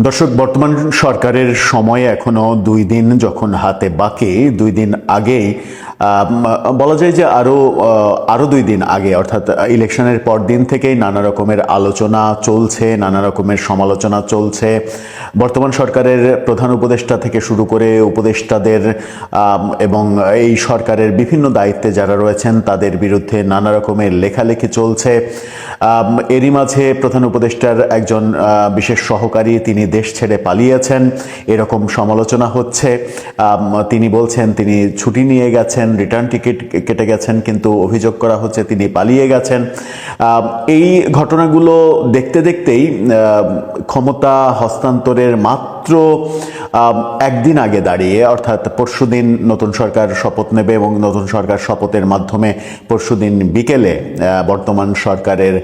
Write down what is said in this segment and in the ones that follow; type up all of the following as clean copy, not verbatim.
দর্শক, বর্তমান সরকারের সময় এখনো 2 দিন যখন হাতে বাকি, 2 দিন আগেই বলা যায় যে আরো 2 দিন আগে অর্থাৎ ইলেকশনের পর দিন থেকেই নানা রকমের আলোচনা চলছে, নানা রকমের সমালোচনা চলছে। বর্তমান সরকারের প্রধান উপদেষ্টা থেকে শুরু করে উপদেষ্টাদের এবং এই সরকারের বিভিন্ন দায়িত্বে যারা রয়েছেন তাদের বিরুদ্ধে নানা রকমের লেখালেখি চলছে। এরই মাঝে প্রধান উপদেষ্টার একজন বিশেষ সহকারী তিনি দেশ ছেড়ে পালিয়েছেন, এরকম সমালোচনা হচ্ছে। তিনি বলছেন তিনি ছুটি নিয়ে গেছেন, রিটার্ন টিকিট কেটে গেছেন, কিন্তু অভিযোগ করা হচ্ছে তিনি পালিয়ে গেছেন। এই ঘটনাগুলো দেখতে দেখতেই ক্ষমতা হস্তান্তরের মাত্র একদিন আগে দাঁড়িয়ে, অর্থাৎ পরশুদিন নতুন সরকার শপথ নেবে এবং নতুন সরকার শপথের মাধ্যমে পরশুদিন বিকেলে বর্তমান সরকারের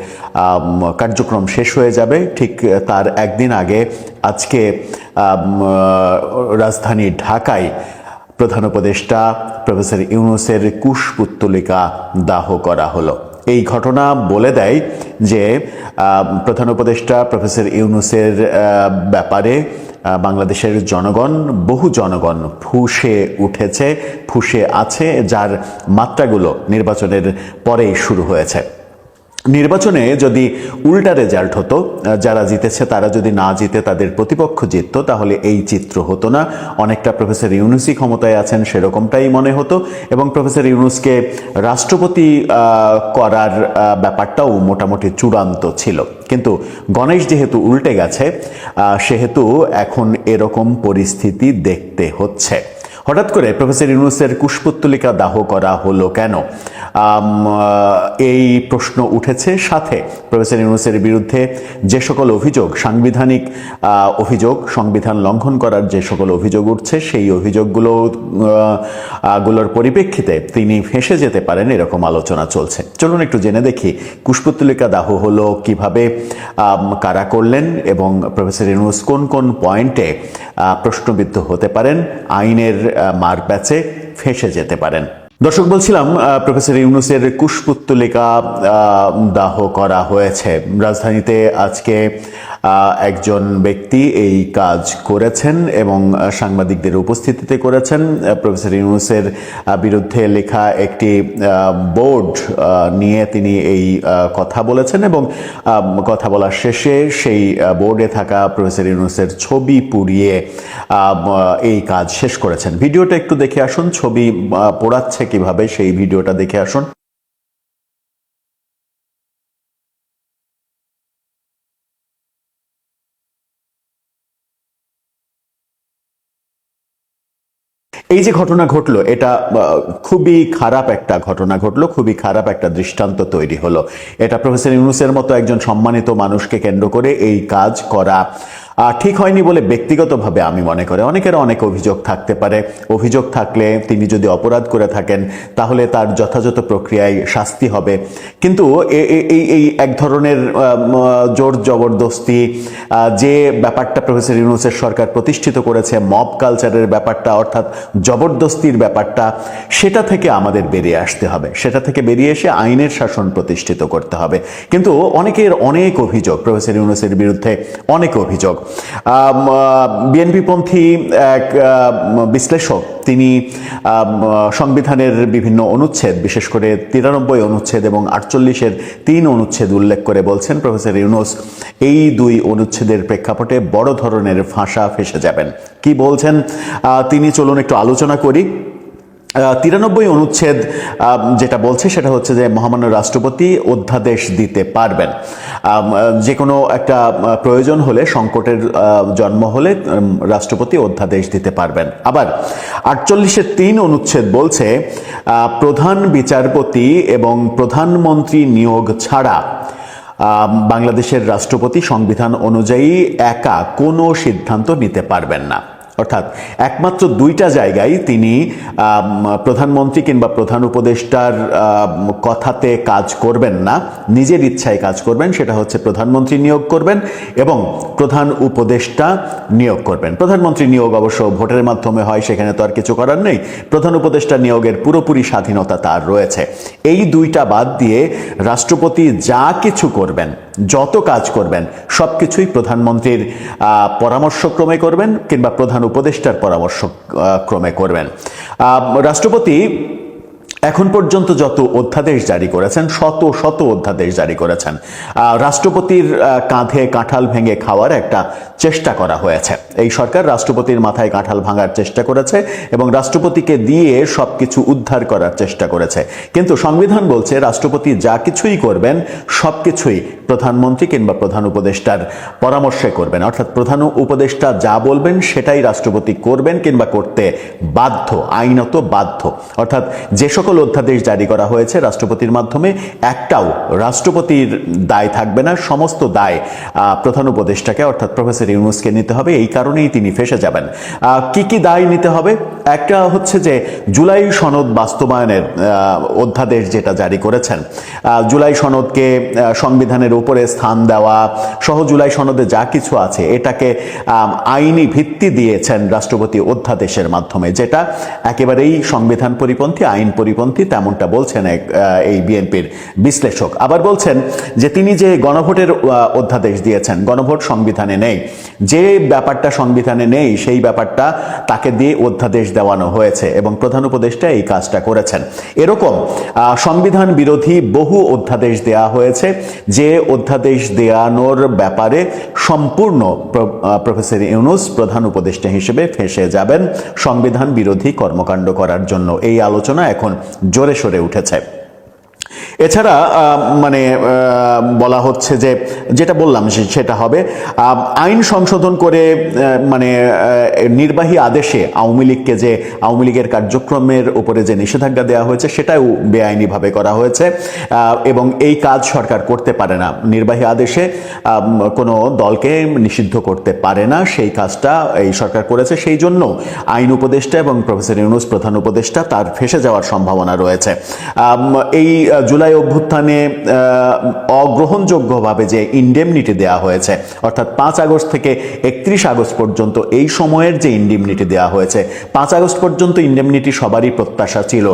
কার্যক্রম শেষ হয়ে যাবে। ঠিক তার একদিন আগে আজকে রাজধানী ঢাকায় প্রধান উপদেষ্টা প্রফেসর ইউনূসের কুশপুত্তলিকা দাহ করা হলো। এই ঘটনা বলে দেয় যে প্রধান উপদেষ্টা প্রফেসর ইউনূসের ব্যাপারে বাংলাদেশের জনগণ, বহু জনগণ ফুঁসে উঠেছে, ফুঁসে আছে, যার মাত্রাগুলো নির্বাচনের পরেই শুরু হয়েছে। নির্বাচনে যদি উল্টা রেজাল্ট হতো, যারা জিতেছে তারা যদি না জিতে তাদের প্রতিপক্ষ জিততো, তাহলে এই চিত্র হতো না। অনেকটা প্রফেসর ইউনূসই ক্ষমতায় আছেন সেরকমটাই মনে হতো এবং প্রফেসর ইউনূসকে রাষ্ট্রপতি করার ব্যাপারটাও মোটামুটি চূড়ান্ত ছিল। কিন্তু গণেশ যেহেতু উল্টে গেছে, সেহেতু এখন এরকম পরিস্থিতি দেখতে হচ্ছে। হঠাৎ করে প্রফেসর ইউনূসের কুশপুত্তলিকা দাহ করা হলো কেন, এই প্রশ্ন উঠেছে। সাথে প্রফেসর ইউনূসের বিরুদ্ধে যে সকল অভিযোগ, সাংবিধানিক অভিযোগ, সংবিধান লঙ্ঘন করার যে সকল অভিযোগ উঠছে, সেই অভিযোগগুলোর পরিপ্রেক্ষিতে তিনি ফেঁসে যেতে পারেন, এরকম আলোচনা চলছে। চলুন একটু জেনে দেখি কুশপুত্তলিকা দাহ হলো কিভাবে, কারা করলেন এবং প্রফেসর ইউনূস কোন কোন পয়েন্টে প্রশ্নবিদ্ধ হতে পারেন, আইনের মারপ্যাচে ফেঁসে যেতে পারেন। দর্শক, বলছিলাম প্রফেসর ইউনূসের কুশপুত্তলিকা দাহ করা হয়েছে। রাজধানীতে আজকে একজন ব্যক্তি এই কাজ করেছেন এবং সাংবাদিকদের উপস্থিতিতে করেছেন। প্রফেসর ইউনূসের বিরুদ্ধে লেখা একটি বোর্ড নিয়ে তিনি এই কথা বলেছেন এবং কথা বলার শেষে সেই বোর্ডে থাকা প্রফেসর ইউনূসের ছবি পুড়িয়ে এই কাজ শেষ করেছেন। ভিডিওটা একটু দেখে আসুন, ছবি পোড়াচ্ছে কিভাবে সেই ভিডিওটা দেখে আসুন। এই যে ঘটনা ঘটলো, এটা খুবই খারাপ একটা ঘটনা ঘটলো, খুবই খারাপ একটা দৃষ্টান্ত তৈরি হলো। এটা প্রফেসর ইউনূসের মতো একজন সম্মানিত মানুষকে কেন্দ্র করে এই কাজ করা ঠিক হয়নি বলে ব্যক্তিগতভাবে আমি মনে করি। অনেকের অনেক অভিযোগ থাকতে পারে, অভিযোগ থাকলে তিনি যদি অপরাধ করে থাকেন তাহলে তার যথাযথ প্রক্রিয়ায় শাস্তি হবে। কিন্তু এই এক ধরনের জোর জবরদস্তি যে ব্যাপারটা প্রফেসর ইউনূসের সরকার প্রতিষ্ঠিত করেছে, মব কালচারের ব্যাপারটা, অর্থাৎ জবরদস্তির ব্যাপারটা, সেটা থেকে আমাদের বেরিয়ে আসতে হবে। সেটা থেকে বেরিয়ে এসে আইনের শাসন প্রতিষ্ঠিত করতে হবে। কিন্তু অনেকের অনেক অভিযোগ, প্রফেসর ইউনূসের বিরুদ্ধে অনেক অভিযোগ। বিএনপিপন্থী এক বিশ্লেষক তিনি সংবিধানের বিভিন্ন অনুচ্ছেদ, বিশেষ করে 93 অনুচ্ছেদ এবং 48-এর 3 অনুচ্ছেদ উল্লেখ করে বলছেন প্রফেসর ইউনূস এই 2 অনুচ্ছেদের প্রেক্ষাপটে বড় ধরনের ফাঁসা ফেঁসে যাবেন। কি বলছেন তিনি, চলুন একটু আলোচনা করি। 93 অনুচ্ছেদ যেটা বলছে সেটা হচ্ছে যে মহামান্য রাষ্ট্রপতি অধ্যাদেশ দিতে পারবেন, যে কোনো একটা প্রয়োজন হলে, সংকটের জন্ম হলে রাষ্ট্রপতি অধ্যাদেশ দিতে পারবেন। আবার 48-এর 3 অনুচ্ছেদ বলছে প্রধান বিচারপতি এবং প্রধানমন্ত্রী নিয়োগ ছাড়া বাংলাদেশের রাষ্ট্রপতি সংবিধান অনুযায়ী একা কোনো সিদ্ধান্ত নিতে পারবেন না। অর্থাৎ একমাত্র 2টা জায়গায় তিনি প্রধানমন্ত্রী কিংবা প্রধান উপদেষ্টার কথাতে কাজ করবেন না, নিজের ইচ্ছায় কাজ করবেন। সেটা হচ্ছে প্রধানমন্ত্রী নিয়োগ করবেন এবং প্রধান উপদেষ্টা নিয়োগ করবেন। প্রধানমন্ত্রী নিয়োগ অবশ্য ভোটের মাধ্যমে হয়, সেখানে তো আর কিছু করার নেই। প্রধান উপদেষ্টা নিয়োগের পুরোপুরি স্বাধীনতা তার রয়েছে। এই 2টা বাদ দিয়ে রাষ্ট্রপতি যা কিছু করবেন যত কাজ করবেন সব কিছুই প্রধানমন্ত্রীর পরামর্শক্রমে করবেন কিংবা প্রধান উপদেষ্টার পরামর্শক্রমে করবেন। রাষ্ট্রপতি এখন পর্যন্ত যত অধ্যাদেশ জারি করেছেন, শত শত অধ্যাদেশ জারি করেছেন, রাষ্ট্রপতির কাঁধে কাঁঠাল ভেঙে খাওয়ার একটা চেষ্টা করা হয়েছে। এই সরকার রাষ্ট্রপতির মাথায় কাঁঠাল ভাঙার চেষ্টা করেছে এবং রাষ্ট্রপতিকে দিয়ে সবকিছু উদ্ধার করার চেষ্টা করেছে। কিন্তু সংবিধান বলছে রাষ্ট্রপতি যা কিছুই করবেন সবকিছুই প্রধানমন্ত্রী কিংবা প্রধান উপদেষ্টার পরামর্শে করবেন, অর্থাৎ প্রধান উপদেষ্টা যা বলবেন সেটাই রাষ্ট্রপতি করবেন কিংবা করতে বাধ্য, আইনত বাধ্য। অর্থাৎ যে সকল অধ্যাদেশ জারি করা হয়েছে রাষ্ট্রপতির মাধ্যমে একটাও রাষ্ট্রপতির দায় থাকবে না, সমস্ত দায় প্রধান উপদেষ্টাকে অর্থাৎ প্রফেসর ইউনূসকে নিতে হবে। এই কারণেই তিনি ফেঁসে যাবেন। কি কি দায় নিতে হবে? একটা হচ্ছে যে জুলাই সনদ বাস্তবায়নের অধ্যাদেশ যেটা জারি করেছেন, জুলাই সনদকে সংবিধানের উপরে স্থান দেওয়া সহ জুলাই সনদে যা কিছু আছে এটাকে আইনি ভিত্তি দিয়েছেন রাষ্ট্রপতি অধ্যাদেশের মাধ্যমে, যেটা একেবারেই সংবিধান পরিপন্থী, আইন পরিপন্থী, তেমনটা বলছেন এই বিএনপির বিশ্লেষক। আবার বলছেন যে তিনি যে গণভোটের অধ্যাদেশ দিয়েছেন, গণভোট সংবিধানে নেই, যে ব্যাপারটা সংবিধানে নেই সেই ব্যাপারটা তাকে দিয়ে অধ্যাদেশ দেওয়ানো হয়েছে এবং প্রধান উপদেষ্টা এই কাজটা করেছেন। এরকম সংবিধান বিরোধী বহু অধ্যাদেশ দেয়া হয়েছে, যে অধ্যাদেশ দেওয়ানোর ব্যাপারে সম্পূর্ণ প্রফেসর ইউনূস প্রধান উপদেষ্টা হিসেবে ফেঁসে যাবেন সংবিধান বিরোধী কর্মকাণ্ড করার জন্য। এই আলোচনা এখন জোরে সোরে উঠেছে। এছাড়া মানে বলা হচ্ছে যে যেটা বললাম সেটা হবে আইন সংশোধন করে মানে নির্বাহী আদেশে আওয়ামী লীগকে যে আওয়ামী লীগের কার্যক্রমের উপরে যে নিষেধাজ্ঞা দেওয়া হয়েছে সেটাও বেআইনিভাবে করা হয়েছে এবং এই কাজ সরকার করতে পারে না। নির্বাহী আদেশে কোনো দলকে নিষিদ্ধ করতে পারে না, সেই কাজটা এই সরকার করেছে। সেই জন্য আইন উপদেষ্টা এবং প্রফেসর ইউনূস প্রধান উপদেষ্টা তার ফেঁসে যাওয়ার সম্ভাবনা রয়েছে। এই জুলাই অভ্যুত্থানে অগ্রহণযোগ্যভাবে যে ইনডেমনিটি দেওয়া হয়েছে, অর্থাৎ 5 আগস্ট থেকে 31 আগস্ট পর্যন্ত এই সময়ের যে ইনডেমনিটি দেওয়া হয়েছে, 5 আগস্ট পর্যন্ত ইনডেমনিটি সবারই প্রত্যাশা ছিল,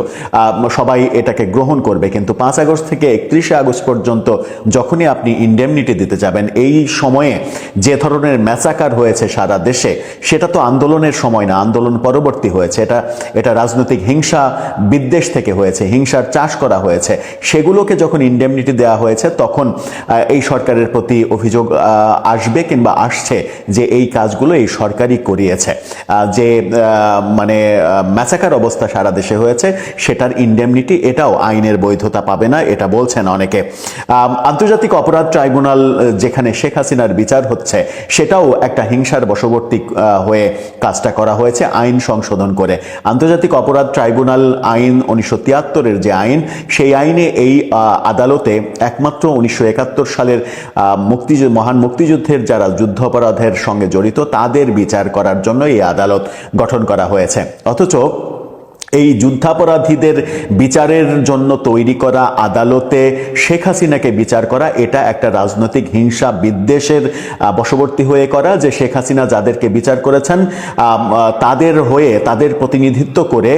সবাই এটাকে গ্রহণ করবে। কিন্তু 5 আগস্ট থেকে 31 আগস্ট পর্যন্ত যখনই আপনি ইনডেমনিটি দিতে যাবেন, এই সময়ে যে ধরনের ম্যাসাকার হয়েছে সারা দেশে, সেটা তো আন্দোলনের সময় না, আন্দোলন পরবর্তী হয়েছে। এটা রাজনৈতিক হিংসা বিদ্বেষ থেকে হয়েছে, হিংসার চাষ করা হয়েছে। সেগুলোকে যখন ইনডেমনিটি দেওয়া হয়েছে তখন এই সরকারের প্রতি অভিযোগ আসবে কিংবা আসছে যে এই কাজগুলো এই সরকারই করিয়েছে। যে মানে ম্যাসাকার অবস্থা সারা দেশে হয়েছে সেটার ইনডেমনিটি এটাও আইনের বৈধতা পাবে না, এটা বলছেন অনেকে। আন্তর্জাতিক অপরাধ ট্রাইব্যুনাল যেখানে শেখ হাসিনার বিচার হচ্ছে সেটাও একটা হিংসার বশবর্তী হয়ে কাজটা করা হয়েছে আইন সংশোধন করে। আন্তর্জাতিক অপরাধ ট্রাইব্যুনাল আইন 1973-এর যে আইন, সেই আইনে এই আদালতে একমাত্র 1971 সালের মহান মুক্তিযুদ্ধের যারা যুদ্ধ অপরাধের সঙ্গে জড়িত তাদের বিচার করার জন্য এই আদালত গঠন করা হয়েছে। অথচ এই যুদ্ধাপরাধীদের বিচারের জন্য তৈরি করা আদালতে শেখ হাসিনাকে বিচার করা, এটা একটা রাজনৈতিক হিংসা বিদ্বেষের বশবর্তী হয়ে করা, যে শেখ হাসিনা যাদেরকে বিচার করেছেন তাদের হয়ে, তাদের প্রতিনিধিত্ব করে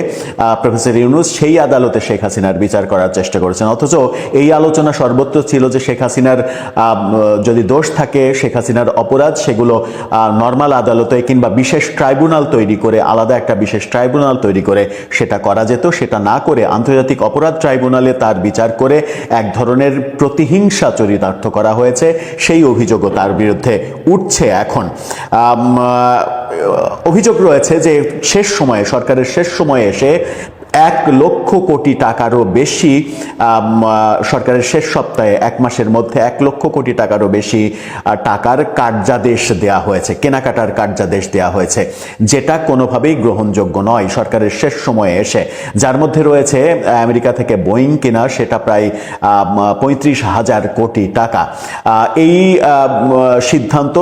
প্রফেসর ইউনূস সেই আদালতে শেখ হাসিনার বিচার করার চেষ্টা করেছেন। অথচ এই আলোচনা সর্বত্র ছিল যে শেখ হাসিনার যদি দোষ থাকে, শেখ হাসিনার অপরাধ, সেগুলো নর্মাল আদালতে কিংবা বিশেষ ট্রাইব্যুনাল তৈরি করে, আলাদা একটা বিশেষ ট্রাইব্যুনাল তৈরি করে সেটা করা যেত। সেটা না করে আন্তর্জাতিক অপরাধ ট্রাইব্যুনালে তার বিচার করে এক ধরনের প্রতিহিংসা চরিতার্থ করা হয়েছে, সেই অভিযোগও তার বিরুদ্ধে উঠছে। এখন অভিযোগ রয়েছে যে শেষ সময়ে, সরকারের শেষ সময়ে এসে 1 লক্ষ কোটি টাকারও বেশি, সরকারের শেষ সপ্তাহে 1 মাসের মধ্যে 1 লক্ষ কোটি টাকারও বেশি টাকার কার্যাদেশ দেয়া হয়েছে, কেনাকাটার কার্যাদেশ দেয়া হয়েছে, যেটা কোনোভাবেই গ্রহণযোগ্য নয় সরকারের শেষ সময়ে এসে। যার মধ্যে রয়েছে আমেরিকা থেকে বোয়িং কেনা, সেটা প্রায় 35,000 কোটি টাকা। এই সিদ্ধান্ত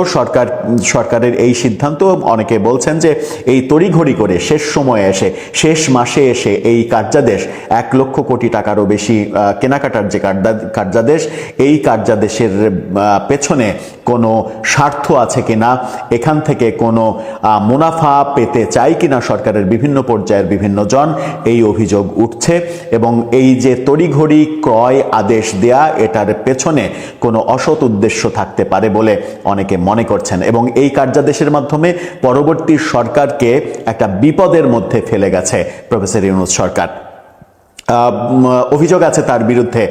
সরকারের এই সিদ্ধান্ত অনেকে বলছেন যে এই তড়িঘড়ি করে শেষ সময়ে এসে, শেষ মাসে এসে এই কার্যাদেশ 1 লক্ষ কোটি টাকারও বেশি কেনাকাটার যে কার্যাদেশ, এই কার্যাদেশের পেছনে কোনো স্বার্থ আছে কিনা, এখান থেকে কোনো মুনাফা পেতে চায় কিনা সরকারের বিভিন্ন পর্যায়ের বিভিন্ন জন, এই অভিযোগ উঠছে। এবং এই যে তড়িঘড়ি ক্রয় আদেশ দেয়া, এটার পেছনে কোনো অসৎ উদ্দেশ্য থাকতে পারে বলে অনেকে মনে করছেন, এবং এই কার্যাদেশের মাধ্যমে পরবর্তী সরকারকে একটা বিপদের মধ্যে ফেলে গেছে প্রফেসর ইউনূস সরকার। অভিযোগ আছে তার বিরুদ্ধে,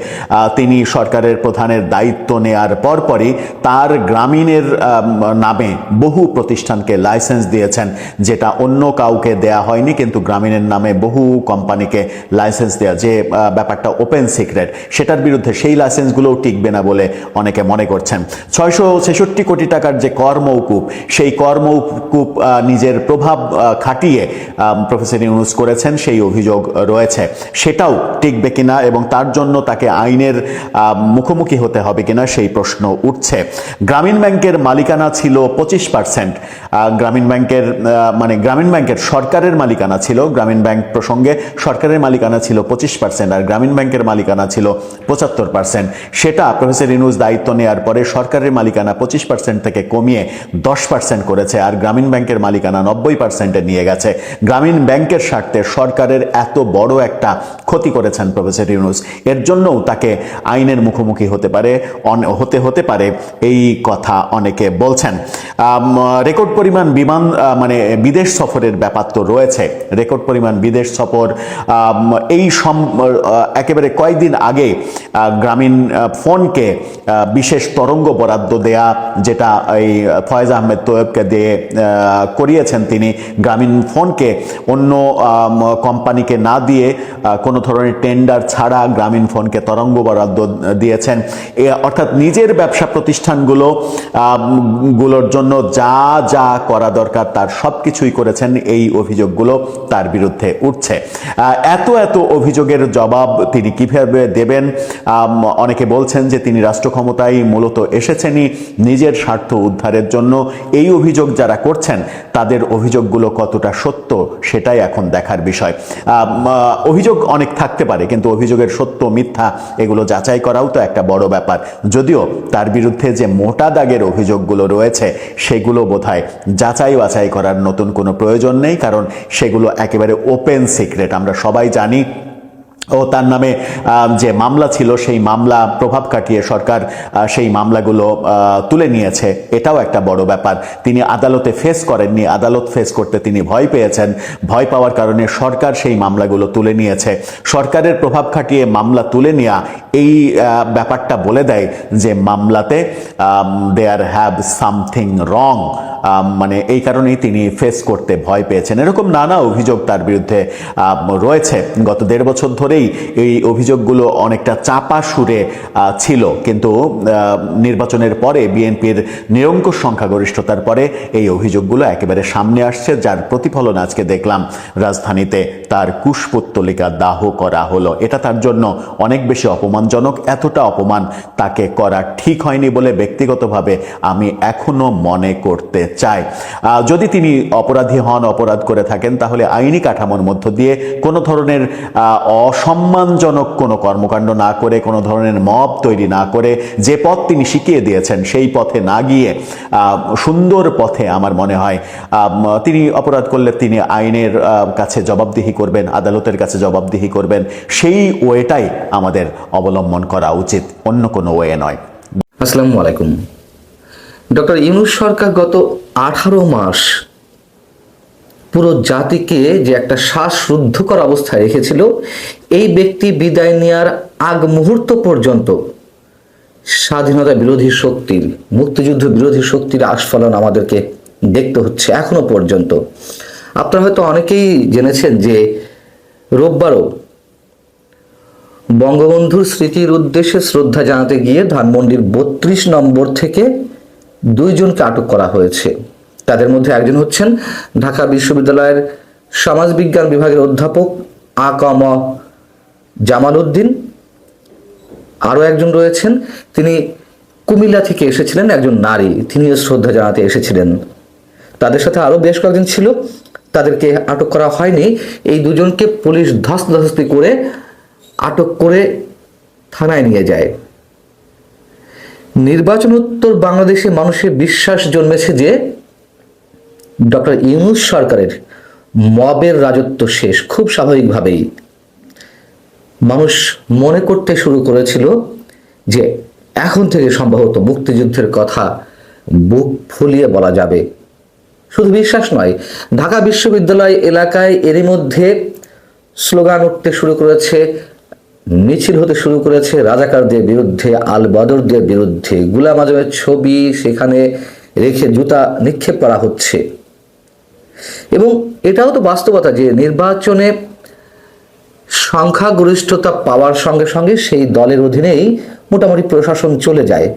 তিনি সরকারের প্রধানের দায়িত্ব নেয়ার পরপরই তার গ্রামীণের নামে বহু প্রতিষ্ঠানকে লাইসেন্স দিয়েছেন, যেটা অন্য কাউকে দেয়া হয়নি, কিন্তু গ্রামীণের নামে বহু কোম্পানিকে লাইসেন্স দেয়া, যে ব্যাপারটা ওপেন সিক্রেট, সেটার বিরুদ্ধে সেই লাইসেন্সগুলোও টিকবে না বলে অনেকে মনে করছেন। 666 কোটি টাকার যে কর মওকুফ, সেই কর মওকুফ নিজের প্রভাব খাটিয়ে প্রফেসর ইউনূস করেছেন, সেই অভিযোগ রয়েছে। সেটাও টিকবে কিনা এবং তার জন্য তাকে আইনের মুখোমুখি হতে হবে কিনা, সেই প্রশ্ন উঠছে। গ্রামীণ ব্যাংকের মালিকানা ছিল 25%। গ্রামীণ ব্যাংকের সরকারের মালিকানা ছিল, গ্রামীণ ব্যাংক প্রসঙ্গে সরকারের মালিকানা ছিল 25%, আর গ্রামীণ ব্যাংকের মালিকানা ছিল 75%। সেটা প্রফেসর ইউনূস দায়িত্ব নেওয়ার পরে সরকারের মালিকানা 25% থেকে কমিয়ে 10% করেছে, আর গ্রামীণ ব্যাংকের মালিকানা 90%-এ নিয়ে গেছে। গ্রামীণ ব্যাংকের স্বার্থে সরকারের এত বড় একটা ক্ষতি করেছেন প্রফেসর ইউনূস, এর জন্যও তাকে আইনের মুখোমুখি হতে পারে এই কথা অনেকে বলছেন। রেকর্ড পরিমাণ বিদেশ সফরের ব্যাপার তো রয়েছে, রেকর্ড পরিমাণ বিদেশ সফর। একেবারে কয়েকদিন আগে গ্রামীণ ফোনকে বিশেষ তরঙ্গ বরাদ্দ দেয়া, যেটা এই ফয়েজ আহমেদ তোয়েবকে দিয়ে করিয়েছেন তিনি, গ্রামীণ ফোনকে অন্য কোম্পানিকে না দিয়ে কোনো ধরনের টেন্ডার ছাড়া গ্রামীণ ফোনকে তরঙ্গ বরাদ্দ দিয়েছেন। অর্থাৎ নিজের ব্যবসা প্রতিষ্ঠানগুলোর জন্য যা যা করা দরকার তার সব কিছুই করেছেন, এই অভিযোগগুলো তার বিরুদ্ধে উঠছে। এত অভিযোগের জবাব তিনি কিভাবে দেবেন? অনেকে বলছেন যে তিনি রাষ্ট্র ক্ষমতায় মূলত এসেছেনই নিজের স্বার্থ উদ্ধারের জন্য। এই অভিযোগ যারা করছেন তাদের অভিযোগগুলো কতটা সত্য, সেটাই এখন দেখার বিষয়। অভিযোগ অনেক থাকতে পারে, কিন্তু অভিযোগের সত্য মিথ্যা এগুলো যাচাই করাও তো একটা বড় ব্যাপার। যদিও তার বিরুদ্ধে যে মোটা দাগের অভিযোগগুলো রয়েছে সেগুলো বোধহয় যাচাই বাছাই করার নতুন কোনো প্রয়োজন নেই, কারণ সেগুলো একেবারে ওপেন সিক্রেট। আমরা সবাই জানি ও তার নামে যে মামলা ছিল সেই মামলা প্রভাব কাটিয়ে সরকার সেই মামলাগুলো তুলে নিয়েছে, এটাও একটা বড় ব্যাপার। তিনি আদালতে ফেস করেননি, আদালত ফেস করতে তিনি ভয় পেয়েছেন, ভয় পাওয়ার কারণে সরকার সেই মামলাগুলো তুলে নিয়েছে। সরকারের প্রভাব খাটিয়ে মামলা তুলে নেওয়া এই ব্যাপারটা বলে দেয় যে মামলাতে দেয়ার হ্যাভ সামথিং রং, এই কারণেই তিনি ফেস করতে ভয় পেয়েছেন। এরকম নানা অভিযোগ তার বিরুদ্ধে রয়েছে। গত 1.5 বছর ধরেই এই অভিযোগগুলো অনেকটা চাপা সুরে ছিল, কিন্তু নির্বাচনের পরে বিএনপির নিরঙ্কুশ সংখ্যাগরিষ্ঠতার পরে এই অভিযোগগুলো একেবারে সামনে আসছে, যার প্রতিফলন আজকে দেখলাম রাজধানীতে তার কুশপুত্তলিকা দাহ করা হলো। এটা তার জন্য অনেক বেশি অপমানজনক। এতটা অপমান তাকে করা ঠিক হয়নি বলে ব্যক্তিগতভাবে আমি এখনো মনে করতে চাই। যদি তিনি অপরাধী হন, অপরাধ করে থাকেন, তাহলে আইনি কাঠামোর মধ্য দিয়ে কোনো ধরনের অসম্মানজনক কোনো কর্মকাণ্ড না করে, কোনো ধরনের মব তৈরি না করে, যে পথ তিনি শিখিয়ে দিয়েছেন সেই পথে না গিয়ে সুন্দর পথে আমার মনে হয় তিনি অপরাধ করলে তিনি আইনের কাছে জবাবদিহি করবেন, আদালতের কাছে জবাবদিহি করবেন। সেই ওয়েটাই আমাদের অবলম্বন করা উচিত, অন্য কোনো ওয়ে নয়। আসসালামু আলাইকুম। ডক্টর ইউনূস সরকার গত 18 মাস পুরো জাতিকে যে একটা শ্বাসরুদ্ধকর অবস্থায় রেখেছিল, এই ব্যক্তি বিদায় নেওয়ার আগ মুহূর্ত পর্যন্ত স্বাধীনতা বিরোধী শক্তির, মুক্তিযুদ্ধ বিরোধী শক্তির আস্ফালন আমাদেরকে দেখতে হচ্ছে এখনো পর্যন্ত। আপনারা হয়তো অনেকেই জেনেছেন যে রোববারও বঙ্গবন্ধুর স্মৃতির উদ্দেশ্যে শ্রদ্ধা জানাতে গিয়ে ধানমন্ডির 32 নম্বর থেকে 2 জনকে আটক করা হয়েছে। তাদের মধ্যে একজন হচ্ছেন ঢাকা বিশ্ববিদ্যালয়ের সমাজবিজ্ঞান বিভাগের অধ্যাপক আ.ক.ম জামাল উদ্দিন। আরও একজন রয়েছেন, তিনি কুমিল্লা থেকে এসেছিলেন, একজন নারী, তিনিও শ্রদ্ধা জানাতে এসেছিলেন। তাদের সাথে আরও বেশ কয়েকজন ছিল, তাদেরকে আটক করা হয়নি। এই 2 জনকে পুলিশ ধস্তাধস্তি করে আটক করে থানায় নিয়ে যায়। নির্বাচনোত্তর বাংলাদেশে মানুষের বিশ্বাস জন্মেছে যে ডক্টর ইউনূস সরকারের মবের রাজত্ব শেষ। খুব স্বাভাবিকভাবেই মানুষ মনে করতে শুরু করেছিল যে এখন থেকে সম্ভবত মুক্তিযুদ্ধের কথা বুক ফুলিয়ে বলা যাবে। শুধু বিশ্বাস নয়, ঢাকা বিশ্ববিদ্যালয় এলাকায় এরই মধ্যে স্লোগান উঠতে শুরু করেছে, মিছিল হতে শুরু করেছে রাজাকারদের বিরুদ্ধে, আল বদরদের বিরুদ্ধে। গোলাম আজমের ছবি সেখানে রেখে জুতা নিক্ষেপ করা হচ্ছে। এবং এটাও তো বাস্তবতা যে নির্বাচনে সংখ্যাগরিষ্ঠতা পাওয়ার সঙ্গে সঙ্গে সেই দলের অধীনেই মোটামুটি প্রশাসন চলে যায়।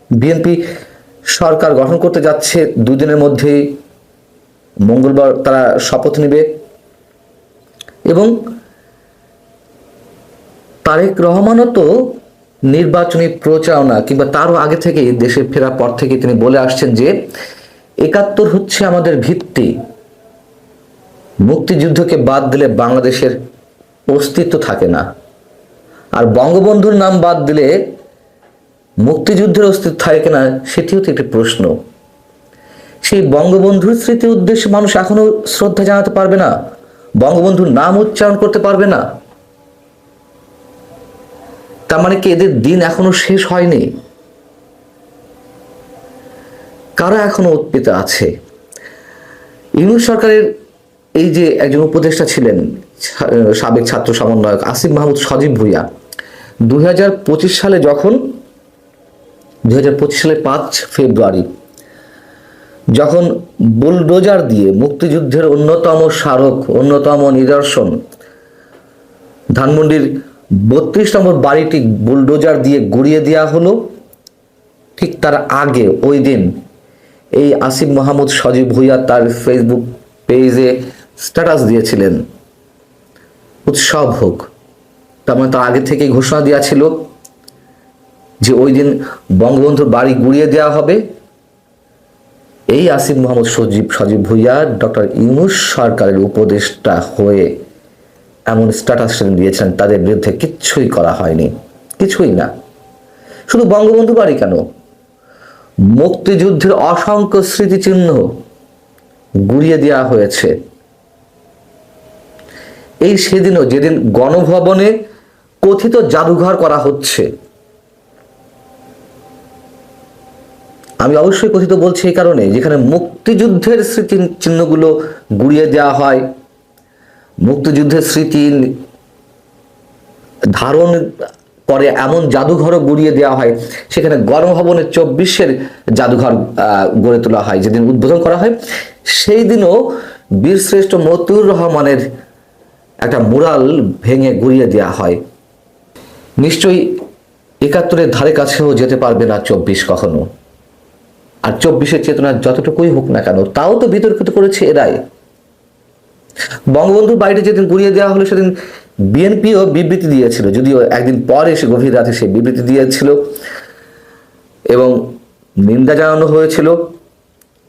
বিএনপি সরকার গঠন করতে যাচ্ছে, দুদিনের মধ্যেই মঙ্গলবার তারা শপথ নেবে এবং তারেক রহমানও তো নির্বাচনী প্রচারণা কিংবা তারও আগে থেকে দেশে ফেরার পর থেকে তিনি বলে আসছেন যে ৭১ হচ্ছে আমাদের ভিত্তি, মুক্তিযুদ্ধকে বাদ দিলে বাংলাদেশের অস্তিত্ব থাকে না, আর বঙ্গবন্ধুর নাম বাদ দিলে মুক্তিযুদ্ধের অস্তিত্ব থাকে না, সেটিও তো একটি প্রশ্ন। সেই বঙ্গবন্ধুর স্মৃতির উদ্দেশ্যে মানুষ এখনো শ্রদ্ধা জানাতে পারবে না, বঙ্গবন্ধুর নাম উচ্চারণ করতে পারবে না। তার মানে কি এদের দিন এখনো শেষ হয়নি? কারা এখনো উৎপীড়িত আছে? ইউনূস সরকারের এই যে একজন উপদেষ্টা ছিলেন সাবেক ছাত্র সমন্বয়ক আসিফ মাহমুদ সজীব ভুঁইয়া 2025 সালে যখন 2025 সালের 5 ফেব্রুয়ারি যখন বুলডোজার দিয়ে মুক্তিযুদ্ধের অন্যতম স্মারক, অন্যতম নিদর্শন ধানমন্ডির 32 নম্বর বাড়িটি বুলডোজার দিয়ে গুড়িয়ে দেওয়া হলো, ঠিক তার আগে ওই দিন এই আসিফ মাহমুদ সজীব ভুঁইয়া তার ফেসবুক পেজে স্ট্যাটাস দিয়েছিলেন উৎসব হোক। তার মানে তার আগে থেকেই ঘোষণা দেওয়া ছিল যে ওই দিন বঙ্গবন্ধুর বাড়ি গুড়িয়ে দেওয়া হবে। এই আসিফ মাহমুদ সজীব ভুঁইয়া ডক্টর ইউনূস সরকারের উপদেষ্টা হয়ে এমন স্ট্যাটাস দিয়েছেন, তাদের বিরুদ্ধে কিচ্ছুই করা হয়নি, কিছুই না। শুধু বঙ্গবন্ধু বাড়ি কেন, মুক্তিযুদ্ধের অসংখ্য স্মৃতিচিহ্ন গুড়িয়ে দেওয়া হয়েছে। এই সেদিনও যেদিন গণভবনে কথিত জাদুঘর করা হচ্ছে, আমি অবশ্যই কথিত বলছি এই কারণে যেখানে মুক্তিযুদ্ধের স্মৃতি চিহ্নগুলো গুড়িয়ে দেওয়া হয়, মুক্তিযুদ্ধের স্মৃতি ধারণ করে এমন জাদুঘরও গুড়িয়ে দেওয়া হয়, সেখানে গণভবনের 24-এর জাদুঘর গড়ে তোলা হয়। যেদিন উদ্বোধন করা হয় সেই দিনও বীরশ্রেষ্ঠ মতিউর রহমানের একটা মুরাল ভেঙে গুড়িয়ে দেওয়া হয়। নিশ্চয়ই ৭১-এর ধারে কাছেও যেতে পারবে না 24 কখনো। আর 24-এর চেতনা যতটুকুই হোক না কেন, তাও তো বিতর্কিত করেছে এরাই। বঙ্গবন্ধুর বাড়িটা যেদিন গুড়িয়ে দেওয়া হলো সেদিন বিএনপিও বিবৃতি দিয়েছিল, যদিও একদিন পরে এসে গভীর রাতে সে বিবৃতি দিয়েছিল এবং নিন্দা জানানো হয়েছিল।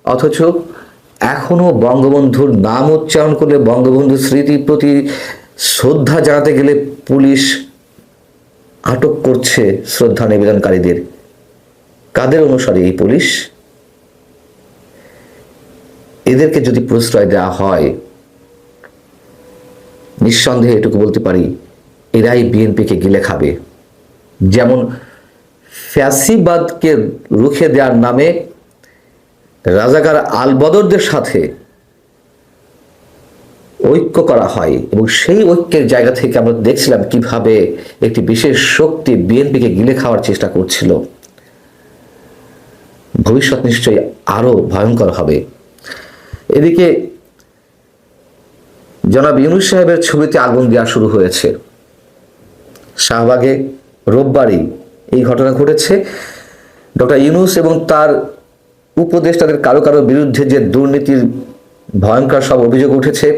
অথচ এখনো বঙ্গবন্ধুর নাম উচ্চারণ করলে, বঙ্গবন্ধুর স্মৃতির প্রতি শ্রদ্ধা জানাতে গেলে পুলিশ আটক করছে শ্রদ্ধা নিবেদনকারীদের। কাদের অনুসারী এই পুলিশ? এদেরকে যদি প্রশ্রয় দেওয়া হয়, নিঃসন্দেহে এটুকু বলতে পারি এরাই বিএনপিকে গিলে খাবে। যেমন ফ্যাসিবাদকে রুখে দেওয়ার নামে রাজাকার আল বদরদের সাথে ঐক্য করা হয় এবং সেই ঐক্যের জায়গা থেকে আমরা দেখছিলাম কিভাবে একটি বিশেষ শক্তি বিএনপিকে গিলে খাওয়ার চেষ্টা করছিল। ভবিষ্যৎ নিশ্চয়ই আরো ভয়ঙ্কর হবে। এদিকে জনাব ইউনূস সাহেবের ছবিতে আগুন দেওয়া শুরু হয়েছে। শাহবাগে রোববারই এই ঘটনা ঘটেছে। ডক্টর ইউনূস এবং তার উপদেষ্টাদের কারো কারো বিরুদ্ধে যে দুর্নীতির ভয়ঙ্কর সব অভিযোগ উঠেছে,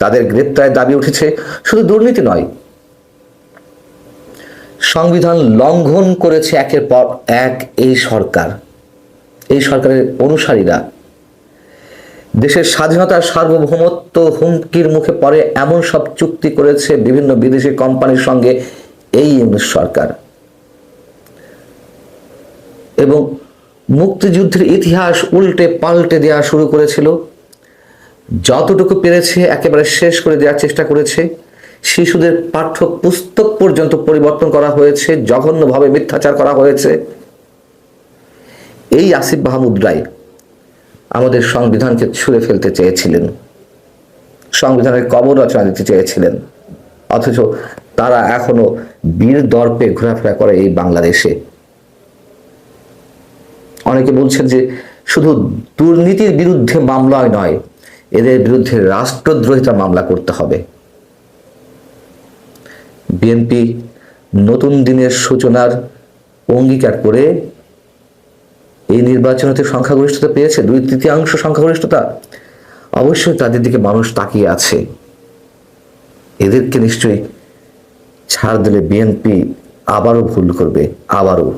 তাদের গ্রেপ্তারের দাবি উঠেছে। শুধু দুর্নীতি নয়, সংবিধান লঙ্ঘন করেছে একের পর এক এই সরকার, এই সরকারের অনুসারীরা। দেশের স্বাধীনতার সার্বভৌমত্ব হুমকির মুখে পড়ে এমন সব চুক্তি করেছে বিভিন্ন বিদেশি কোম্পানির সঙ্গে এই ইউনূস সরকার। এবং মুক্তিযুদ্ধের ইতিহাস উল্টে পাল্টে দেওয়া শুরু করেছিল। যতটুকু পেরেছে একেবারে শেষ করে দেওয়ার চেষ্টা করেছে। শিশুদের পাঠ্য পুস্তক পর্যন্ত পরিবর্তন করা হয়েছে, জঘন্যভাবে মিথ্যাচার করা হয়েছে। এই আসিফ মাহমুদ রায় আমাদের সংবিধানকে ছুঁড়ে ফেলতে চেয়েছিলেন, সংবিধানের কবর রচনা দিতে চেয়েছিলেন, অথচ তারা এখনো বীর দর্পে ঘোরাফেরা করে এই বাংলাদেশে। অনেকে বলছেন যে শুধু দুর্নীতির বিরুদ্ধে মামলায় নয়, এদের বিরুদ্ধে রাষ্ট্রদ্রোহিতা মামলা করতে হবে। বিএনপি নতুন দিনের সূচনার অঙ্গীকার করে এই নির্বাচনেতে সংখ্যাগরিষ্ঠতা পেয়েছে, 2/3 সংখ্যাগরিষ্ঠতা। অবশ্যই তাদের দিকে মানুষ তাকিয়ে আছে। এদেরকে নিশ্চয়ই ছাড় দিলে বিএনপি আবারও ভুল করবে, আবারও।